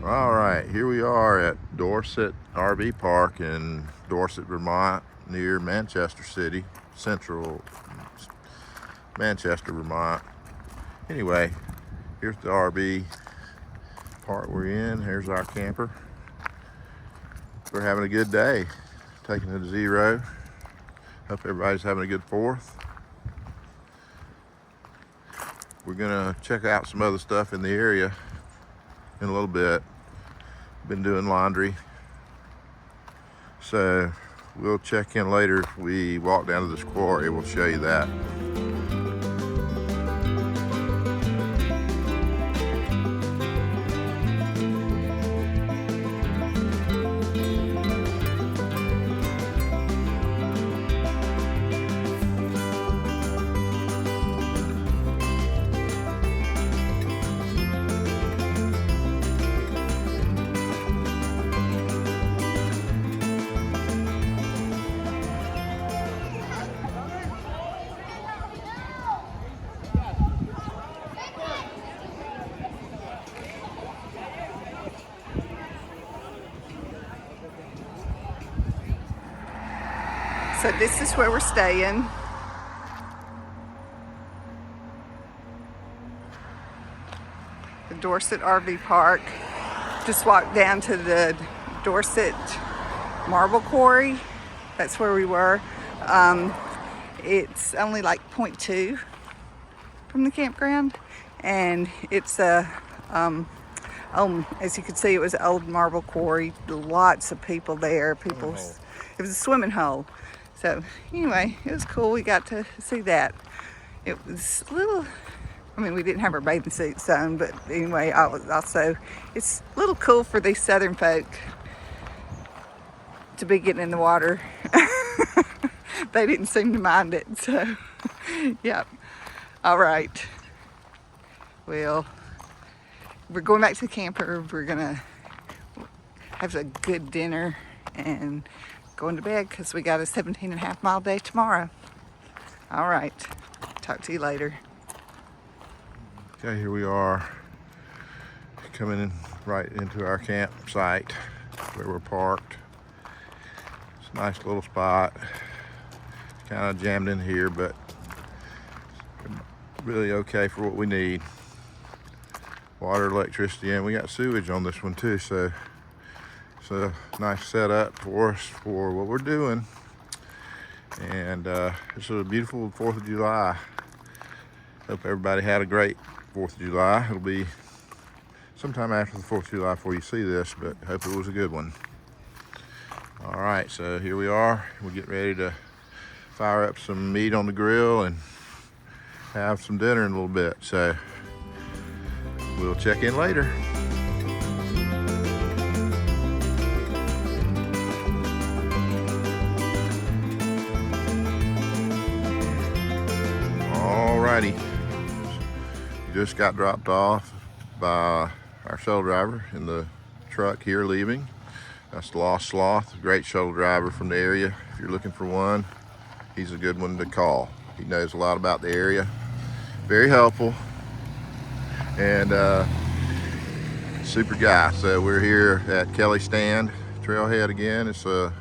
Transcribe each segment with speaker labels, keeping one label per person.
Speaker 1: All right, here we are at Dorset RV Park in Dorset, Vermont, near Manchester City, central Manchester, Vermont. Anyway, here's the RV park we're in. Here's our camper. We're having a good day, taking it to zero. Hope everybody's having a good 4th. We're gonna check out some other stuff in the area in a little bit. Been doing laundry, so we'll check in later. If we walk down to this quarry, we'll show you that.
Speaker 2: So this is where we're staying. The Dorset RV Park. Just walked down to the Dorset Marble Quarry. That's where we were. It's only like 0.2 from the campground, and it's a as you can see, it was an old marble quarry. Lots of people there. It was a swimming hole. So anyway, it was cool. We got to see that. It was a little, I mean, we didn't have our bathing suits on, but anyway, it's a little cool for these southern folk to be getting in the water. They didn't seem to mind it, so yeah. All right. Well, we're going back to the camper. We're gonna have a good dinner and going to bed because we got a 17.5-mile day tomorrow. All right, talk to you later.
Speaker 1: Okay, here we are coming in right into our campsite where we're parked. It's a nice little spot. Kind of jammed in here, but really okay for what we need. Water, electricity, and we got sewage on this one too, so it's a nice setup for us for what we're doing. And it's a beautiful 4th of July. Hope everybody had a great 4th of July. It'll be sometime after the 4th of July before you see this, but hope it was a good one. All right, so here we are. We're getting ready to fire up some meat on the grill and have some dinner in a little bit. So we'll check in later. Alrighty, just got dropped off by our shuttle driver in the truck here leaving. That's the Lost Sloth, a great shuttle driver from the area. If you're looking for one, he's a good one to call. He knows a lot about the area, very helpful, and super guy. So we're here at Kelly Stand Trailhead again. It's the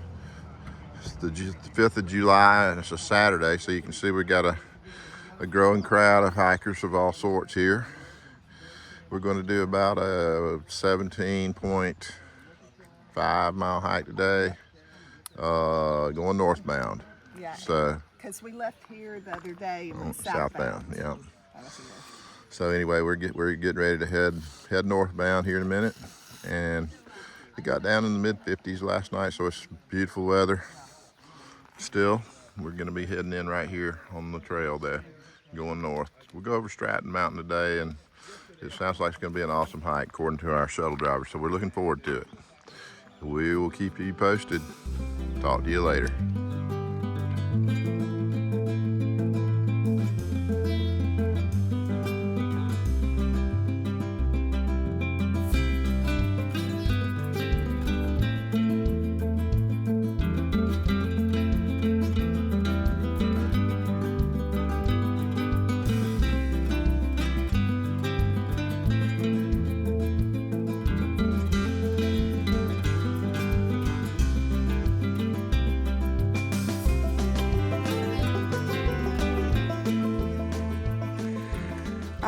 Speaker 1: 5th of July and it's a Saturday, so you can see we got a growing crowd of hikers of all sorts here. We're going to do about a 17.5 mile hike today, going northbound.
Speaker 2: Yeah.
Speaker 1: So
Speaker 2: because we left here the other day and went
Speaker 1: southbound. Yeah. So anyway, we're getting ready to head northbound here in a minute, and it got down in the mid-50s last night, so it's beautiful weather. Still, we're going to be heading in right here on the trail there, going north. We'll go over Stratton Mountain today, and it sounds like it's going to be an awesome hike according to our shuttle driver. So we're looking forward to it. We will keep you posted. Talk to you later.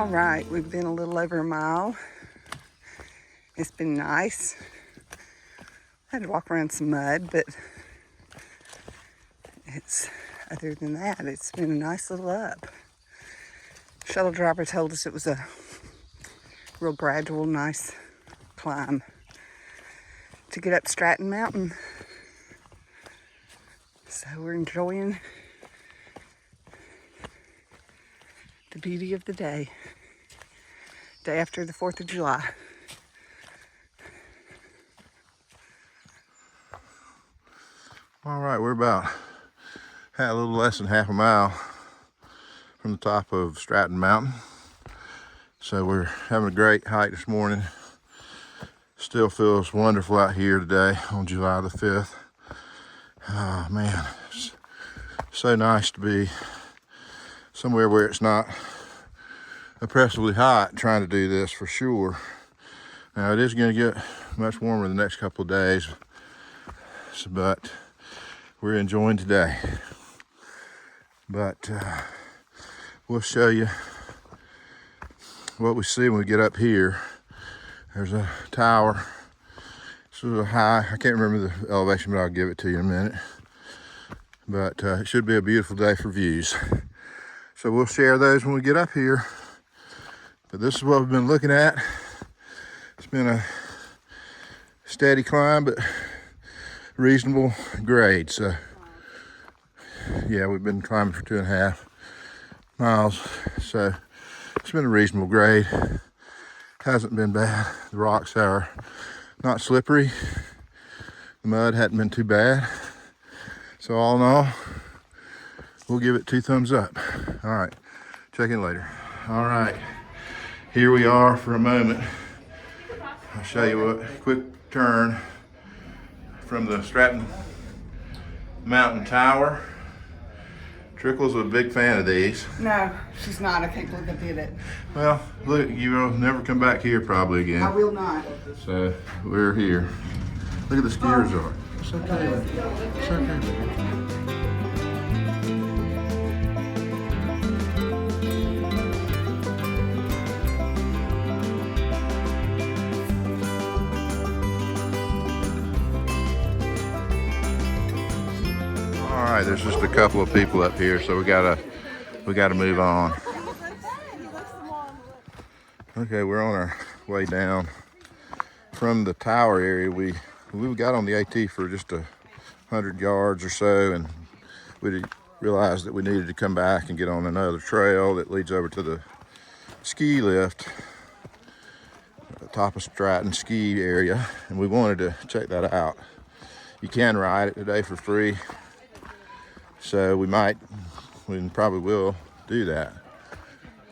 Speaker 2: All right, we've been a little over a mile. It's been nice. I had to walk around some mud, but other than that, it's been a nice little up. Shuttle driver told us it was a real gradual, nice climb to get up Stratton Mountain. So we're enjoying the beauty of the day. Day after the 4th of July.
Speaker 1: All right, we're about a little less than half a mile from the top of Stratton Mountain. So we're having a great hike this morning. Still feels wonderful out here today on July the 5th. Oh man, it's so nice to be somewhere where it's not oppressively hot trying to do this for sure. Now it is going to get much warmer the next couple of days, but we're enjoying today. But we'll show you what we see when we get up here. There's a tower. It's a little high. I can't remember the elevation, but I'll give it to you in a minute. But it should be a beautiful day for views. So we'll share those when we get up here. But this is what we've been looking at. It's been a steady climb, but reasonable grade. So yeah, we've been climbing for 2.5 miles. So it's been a reasonable grade. Hasn't been bad. The rocks are not slippery. The mud hadn't been too bad. So all in all, we'll give it 2 thumbs up. All right, check in later. All right, here we are for a moment. I'll show you a quick turn from the Stratton Mountain Tower. Trickle's a big fan of these.
Speaker 2: No, she's not. I can't believe I did it.
Speaker 1: Well, look, you will never come back here probably again.
Speaker 2: I will not.
Speaker 1: So we're here. Look at the ski resort. It's okay. It's okay. All right, there's just a couple of people up here, so we gotta move on. Okay, we're on our way down from the tower area. We got on the AT for just 100 yards or so, and we realized that we needed to come back and get on another trail that leads over to the ski lift at the top of Stratton Ski area, and we wanted to check that out. You can ride it today for free. So we probably will do that.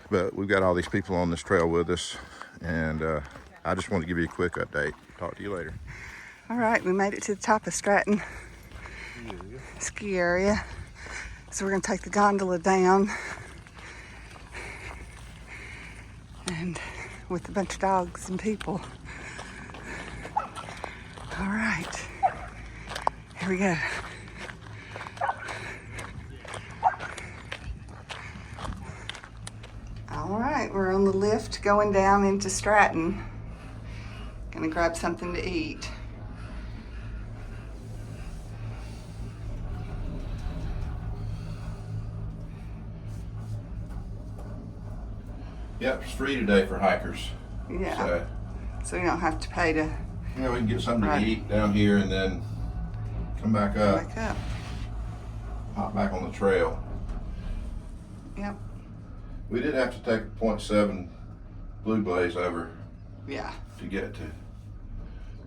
Speaker 1: But we've got all these people on this trail with us, and I just want to give you a quick update. Talk to you later.
Speaker 2: All right, we made it to the top of Stratton ski area. So we're gonna take the gondola down, and with a bunch of dogs and people. All right, here we go. All right, we're on the lift going down into Stratton. Gonna grab something to eat.
Speaker 1: Yep, it's free today for hikers.
Speaker 2: Yeah. So you don't have to pay to.
Speaker 1: Yeah, we can get something to eat down here and then come back up. Hop back on the trail.
Speaker 2: Yep.
Speaker 1: We did have to take a 0.7 Blue Blaze over.
Speaker 2: Yeah.
Speaker 1: To get to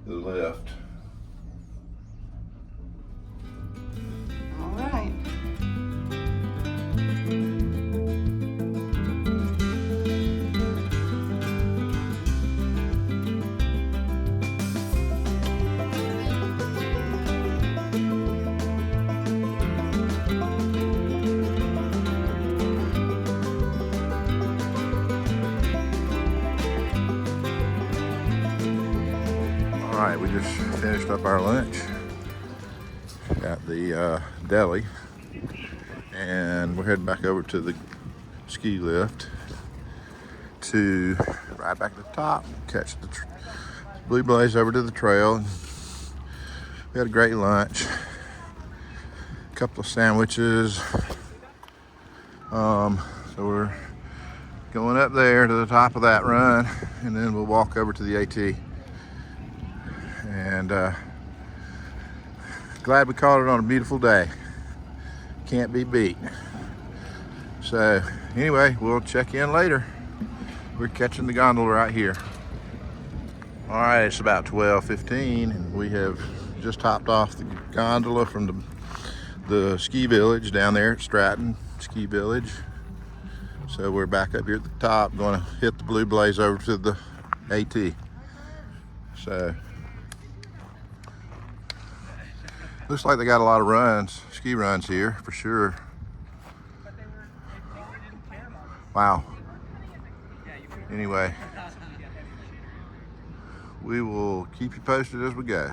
Speaker 1: the lift.
Speaker 2: All right.
Speaker 1: All right, we just finished up our lunch at the deli, and we're heading back over to the ski lift to ride back to the top, catch the Blue Blaze over to the trail. We had a great lunch, a couple of sandwiches. So we're going up there to the top of that run, and then we'll walk over to the AT. And glad we caught it on a beautiful day. Can't be beat. So anyway, we'll check in later. We're catching the gondola right here. All right, it's about 12:15, and we have just hopped off the gondola from the ski village down there at Stratton Ski Village. So we're back up here at the top, going to hit the Blue Blaze over to the AT. So looks like they got a lot of runs, ski runs here for sure. Wow. Anyway, we will keep you posted as we go.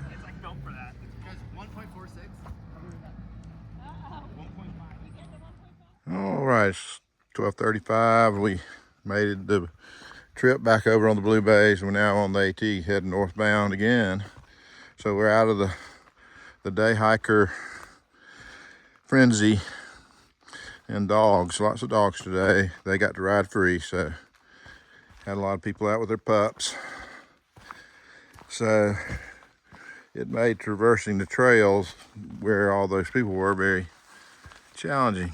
Speaker 1: All right, it's 12:35. We made the trip back over on the Blue Bays, and we're now on the AT heading northbound again. So we're out of the day hiker frenzy. And dogs, lots of dogs today. They got to ride free, so had a lot of people out with their pups. So it made traversing the trails where all those people were very challenging.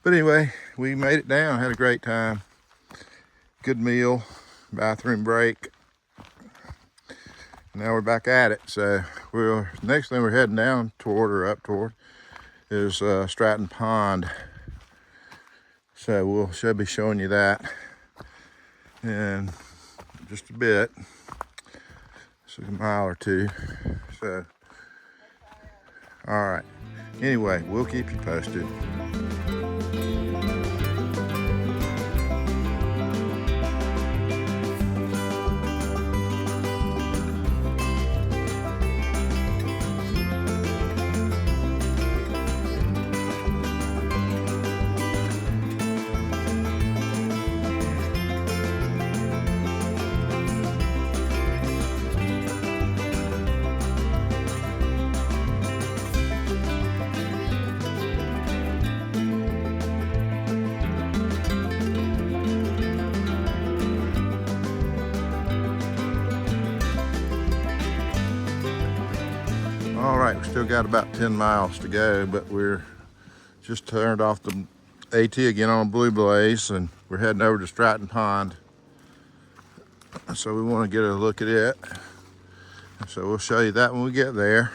Speaker 1: But anyway, we made it down, had a great time. Good meal, bathroom break. Now we're back at it. So next thing we're heading down toward or up toward is Stratton Pond. So we'll be showing you that in just a bit. It's a mile or two. So, all right. Anyway, we'll keep you posted. All right, we still got about 10 miles to go, but we're just turned off the AT again on Blue Blaze, and we're heading over to Stratton Pond. So we want to get a look at it. So we'll show you that when we get there.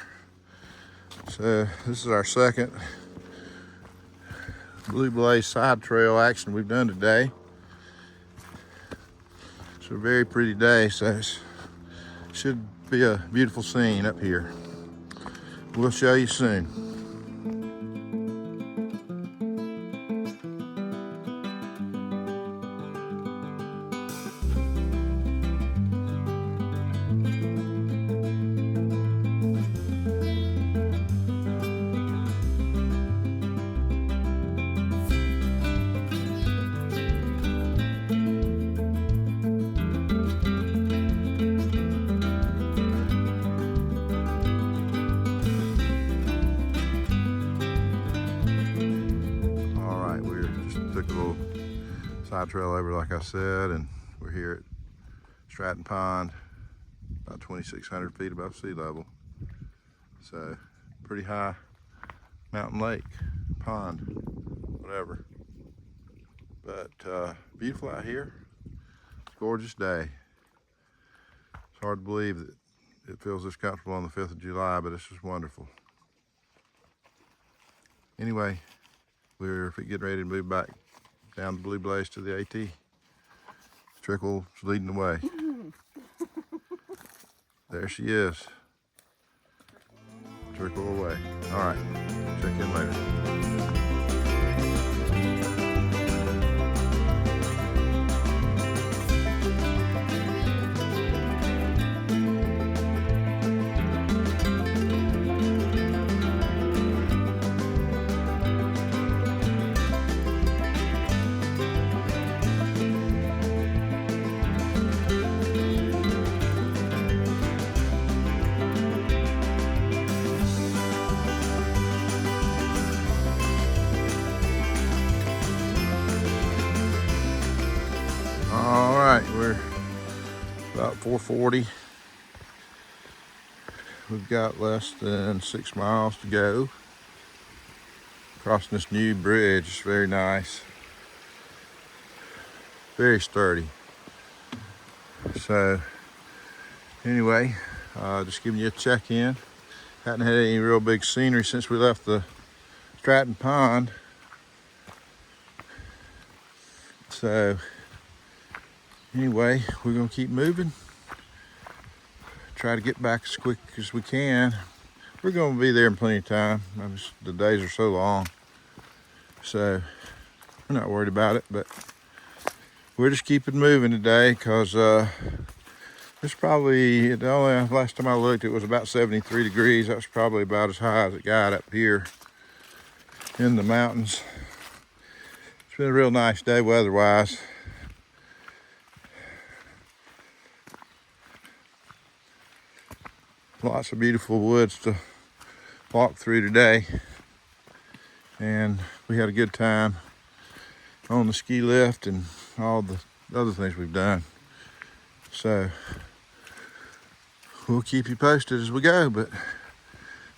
Speaker 1: So this is our second Blue Blaze side trail action we've done today. It's a very pretty day, so it should be a beautiful scene up here. We'll show you soon. Took a little side trail over, like I said, and we're here at Stratton Pond, about 2,600 feet above sea level. So pretty high mountain lake, pond, whatever. But beautiful out here. It's a gorgeous day. It's hard to believe that it feels this comfortable on the 5th of July, but it's just wonderful. Anyway, we're getting ready to move back down the Blue Blaze to the AT. Trickle's leading the way. There she is. Trickle away. All right, check in later. 4:40. We've got less than 6 miles to go. Crossing this new bridge. It's very nice. Very sturdy. So anyway, just giving you a check-in. Hadn't had any real big scenery since we left the Stratton Pond. So anyway, we're gonna keep moving. Try to get back as quick as we can. We're gonna be there in plenty of time. The days are so long. So we're not worried about it, but we're just keeping moving today because it's probably, the only last time I looked, it was about 73 degrees. That was probably about as high as it got up here in the mountains. It's been a real nice day weather-wise. Lots of beautiful woods to walk through today. And we had a good time on the ski lift and all the other things we've done. So we'll keep you posted as we go, but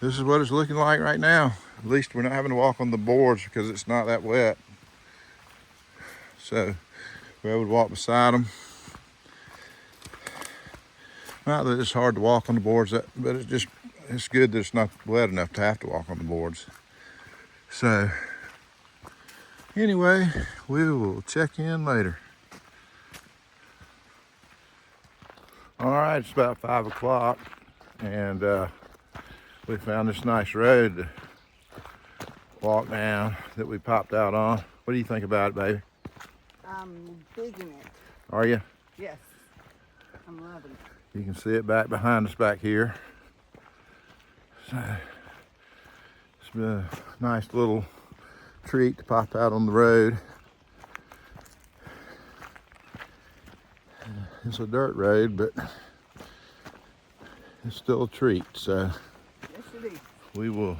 Speaker 1: this is what it's looking like right now. At least we're not having to walk on the boards because it's not that wet. So we're able to walk beside them. Not that it's hard to walk on the boards, but it's good that it's not wet enough to have to walk on the boards. So anyway, we will check in later. All right, it's about 5 o'clock, and we found this nice road to walk down that we popped out on. What do you think about it, baby?
Speaker 2: I'm digging it.
Speaker 1: Are you?
Speaker 2: Yes, I'm loving it.
Speaker 1: You can see it back behind us back here. So it's been a nice little treat to pop out on the road. It's a dirt road, but it's still a treat. So
Speaker 2: yes, it is.
Speaker 1: We will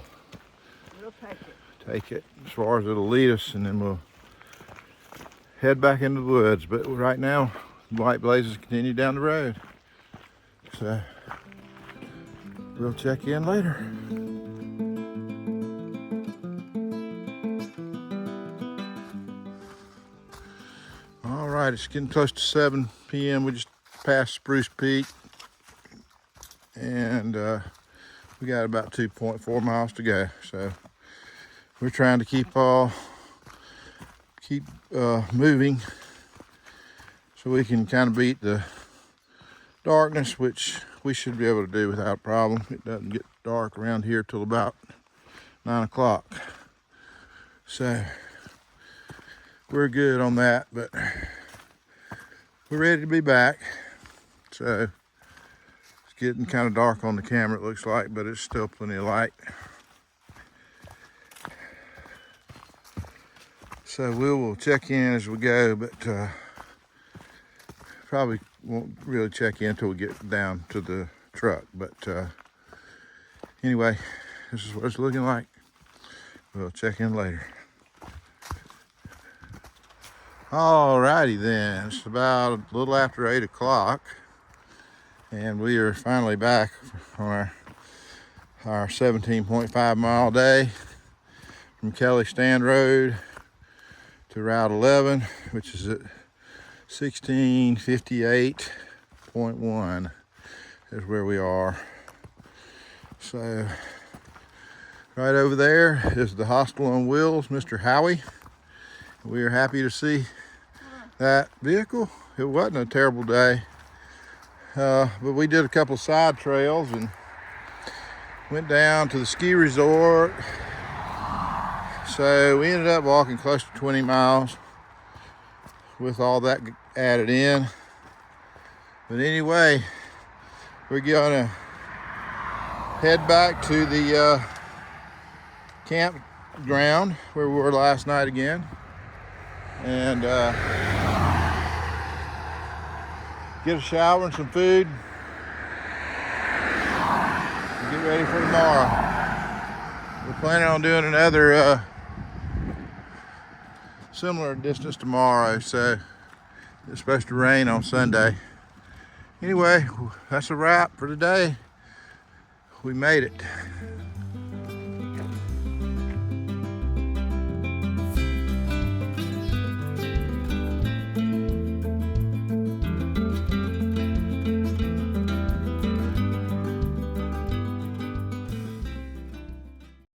Speaker 2: We'll
Speaker 1: take it as far as it'll lead us, and then we'll head back into the woods. But right now, light blazes continue down the road. So we'll check in later. All right, it's getting close to 7 p.m. We just passed Spruce Peak, and we got about 2.4 miles to go. So we're trying to keep moving so we can kind of beat the darkness, which we should be able to do without a problem. It doesn't get dark around here till about 9 o'clock. So we're good on that, but we're ready to be back. So it's getting kind of dark on the camera, it looks like, but it's still plenty of light. So we will check in as we go, but probably won't really check in until we get down to the truck. But anyway, this is what it's looking like. We'll check in later. Alrighty then, it's about a little after 8 o'clock, and we are finally back on our 17.5 mile day from Kelly Stand Road to Route 11, which is at 1658.1 is where we are. So right over there is the Hostel on Wheels, Mr. Howie. We are happy to see that vehicle. It wasn't a terrible day, but we did a couple side trails and went down to the ski resort. So we ended up walking close to 20 miles with all that added in. But anyway, we're gonna head back to the campground where we were last night again, and get a shower and some food and get ready for tomorrow. We're planning on doing another similar distance tomorrow, so it's supposed to rain on Sunday, Anyway, that's a wrap for today. We made it.